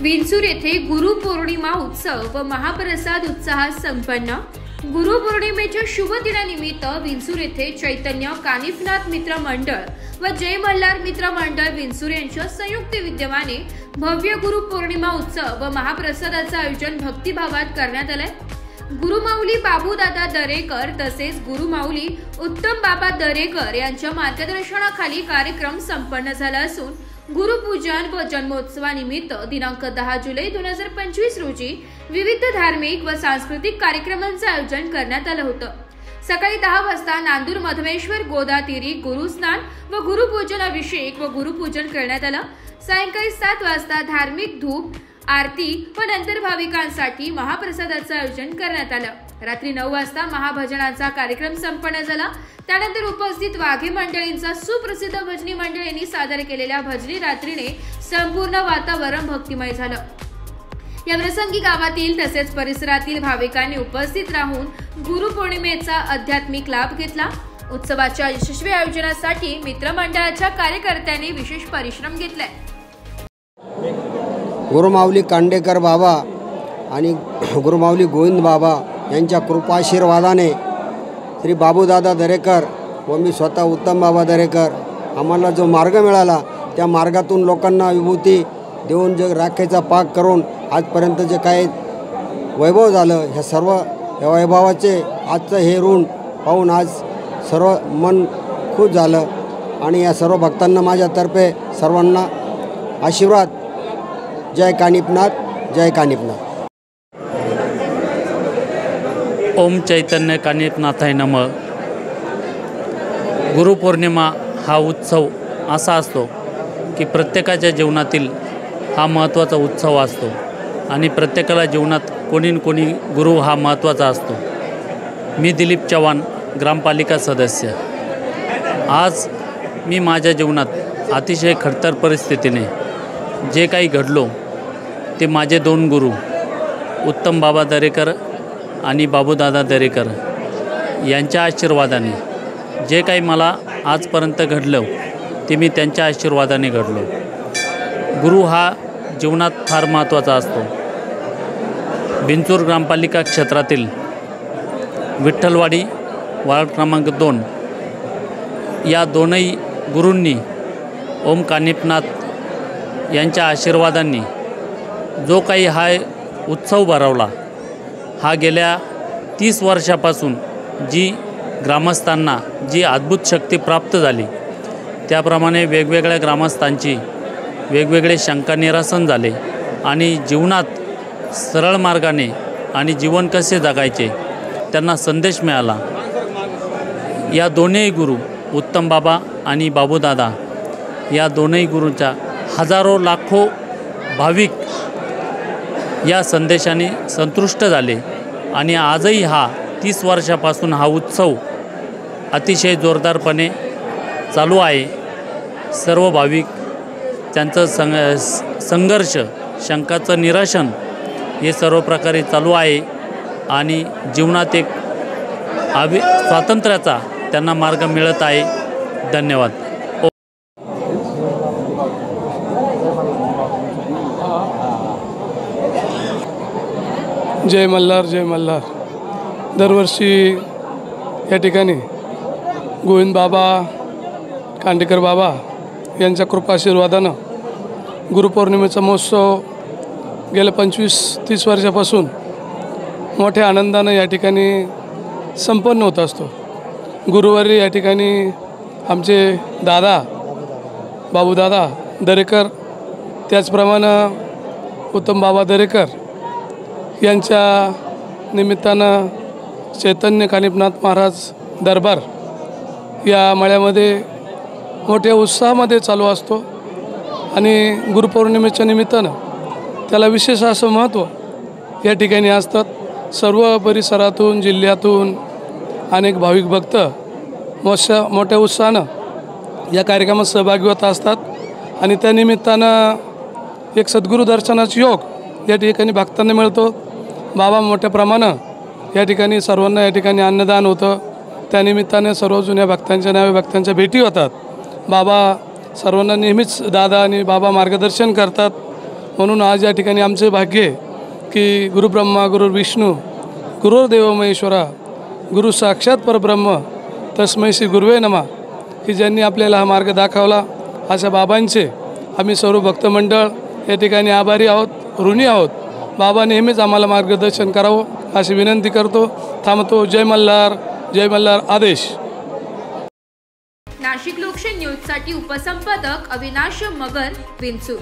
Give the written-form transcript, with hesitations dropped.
विंचूर येथे गुरुपौर्णिमा उत्सव व महाप्रसाद उत्साहात संपन्न। गुरुपौर्णिमेच्या शुभ दिनानिमित्त विंचूर येथे चैतन्य कानिफनाथ मित्र मंडळ व जय मल्हार मित्र मंडळ विंचूर यांच्या संयुक्त विद्यमाने भव्य गुरुपौर्णिमा उत्सव व महाप्रसादाचे आयोजन भक्तिभावात करण्यात आले। गुरुमाऊली बाबूदादा दरेकर तसेच गुरुमाऊली उत्तम बाबा दरेकर यांच्या मार्गदर्शनाखाली कार्यक्रम संपन्न झाला असून गुरुपूजन व जन्मोत्सवानिमित्त दिनांक 10 जुलै 2025 रोजी विविध धार्मिक व सांस्कृतिक कार्यक्रमांचे आयोजन करण्यात आले होते। सकाळी 10 वाजता नांदूर मधमेश्वर गोदातीरी गुरुस्नान व गुरुपूजन अभिषेक व गुरुपूजन करण्यात आले। सायंकाळी 7 वाजता धार्मिक धूप आरती व नंतर भाविकांसाठी महाप्रसादाचे आयोजन करण्यात आले। रात्री 9 वाजता महाभजनाचा कार्यक्रम संपन्न झाला। त्यानंतर उपस्थित वाघे मंडळींचा सुप्रसिद्ध भजनी मंडळ यांनी सादर केलेल्या भजनी रात्रीने संपूर्ण वातावरण भक्तिमय झालं। या प्रसंगी गावातील तसेच परिसरातील भाविकांनी उपस्थित राहून गुरुपौर्णिमेचा आध्यात्मिक लाभ घेतला। उत्सवाच्या यशस्वी आयोजनासाठी मित्रमंडळाच्या कार्यकर्त्यांनी विशेष परिश्रम घेतले। गुरुमाऊली कांडेकर बाबा आणि गुरुमाऊली गोविंद बाबा यांच्या कृपाशीर्वादाने श्री बाबूदादा दरेकर व मी स्वतः उत्तम बाबा दरेकर आम्हाला जो मार्ग मिळाला त्या मार्गातून लोकांना विभूती देऊन जे राखेचा पाक करून आजपर्यंत जे काही वैभव झालं ह्या सर्व वैभवाचे आजचं हे ऋण पाहून आज सर्व मन खुश झालं आणि या सर्व भक्तांना माझ्यातर्फे सर्वांना आशीर्वाद। जय कानिफनाथ, जय कानिफनाथ। ओम चैतन्य कानिफनाथाय नमः। गुरुपौर्णिमा हा उत्सव असा असतो की प्रत्येकाच्या जीवनातील हा महत्त्वाचा उत्सव असतो आणि प्रत्येकाला जीवनात कोणी न कोणी गुरु हा महत्त्वाचा असतो। मी दिलीप चव्हाण, ग्रामपालिका सदस्य। आज मी माझ्या जीवनात अतिशय खडतर परिस्थितीने जे काही घडलो ते माझे 2 गुरु उत्तम बाबा दरेकर आणि बाबूदादा दरेकर यांच्या आशीर्वादाने जे काही मला आजपर्यंत घडलं ते मी त्यांच्या आशीर्वादाने घडलो। गुरु हा जीवनात फार महत्त्वाचा असतो। विंचूर ग्रामपालिका क्षेत्रातील विठ्ठलवाडी वार्ड क्रमांक 2 या दोनही गुरूंनी ओम कानिफनाथ यांच्या आशीर्वादांनी जो काही हा उत्सव भरवला हा गेल्या 30 वर्षापासून जी ग्रामस्थांना जी अद्भुत शक्ती प्राप्त झाली त्याप्रमाणे वेगवेगळ्या ग्रामस्थांची वेगवेगळे शंका निरसन झाले आणि जीवनात सरळ मार्गाने आणि जीवन कसे जगायचे त्यांना संदेश मिळाला। या दोन्ही गुरु उत्तम बाबा आणि बाबूदादा या दोन्ही गुरूंच्या हजारो लाखो भाविक या संदेशाने संतुष्ट झाले आणि आजही हा 30 वर्षापासून हा उत्सव अतिशय जोरदारपणे चालू आहे। सर्व भाविक त्यांचं संघर्ष शंकाचं निरसन हे सर्व प्रकारे चालू आहे आणि जीवनात एक स्वातंत्र्याचा त्यांना मार्ग मिळत आहे। धन्यवाद। जय मल्हार, जय मल्हार। दरवर्षी या ठिकाणी गोविंद बाबा कांडेकर बाबा यांच्या कृपाशीर्वादानं गुरुपौर्णिमेचा महोत्सव गेल्या 25-30 वर्षापासून मोठ्या आनंदानं या ठिकाणी संपन्न होत असतो। गुरुवारी या ठिकाणी आमचे दादा बाबूदादा दरेकर त्याचप्रमाणे उत्तम बाबा दरेकर यांच्या निमित्तानं चैतन्य कानिफनाथ महाराज दरबार या मळ्यामध्ये मोठ्या उत्साहामध्ये चालू असतो आणि गुरुपौर्णिमेच्या निमित्तानं त्याला विशेष असं महत्त्व या ठिकाणी असतात। सर्व परिसरातून जिल्ह्यातून अनेक भाविक भक्त मोठ्या उत्साहानं या कार्यक्रमात सहभागी होत असतात आणि त्या निमित्तानं एक सद्गुरू दर्शनाचा योग या ठिकाणी भक्तांना मिळतो। बाबा मोठ्या प्रमाणात या ठिकाणी सर्वांना या ठिकाणी अन्नदान होतं। त्यानिमित्ताने सर्व जुन्या भक्तांच्या नव्या भक्तांच्या भेटी होतात। बाबा सर्वांना नेहमीच दादा आणि बाबा मार्गदर्शन करतात। म्हणून आज या ठिकाणी आमचे भाग्य आहे की गुरुब्रह्मा गुरुर्विष्णू गुरुर्देव महेश्वरा गुरु साक्षात परब्रह्म तस्मै श्री गुरुवे नमः की ज्यांनी आपल्याला हा मार्ग दाखवला। अशा बाबांचे आम्ही सर्व भक्तमंडळ या ठिकाणी आभारी आहोत, ऋणी आहोत। बाबा नेहमीच आम्हाला मार्गदर्शन करावं अशी विनंती करतो। थांबतो। जय मल्हार आदेश। नाशिक लोकशाही न्यूजसाठी उपसंपादक अविनाश मगर, विंचूर।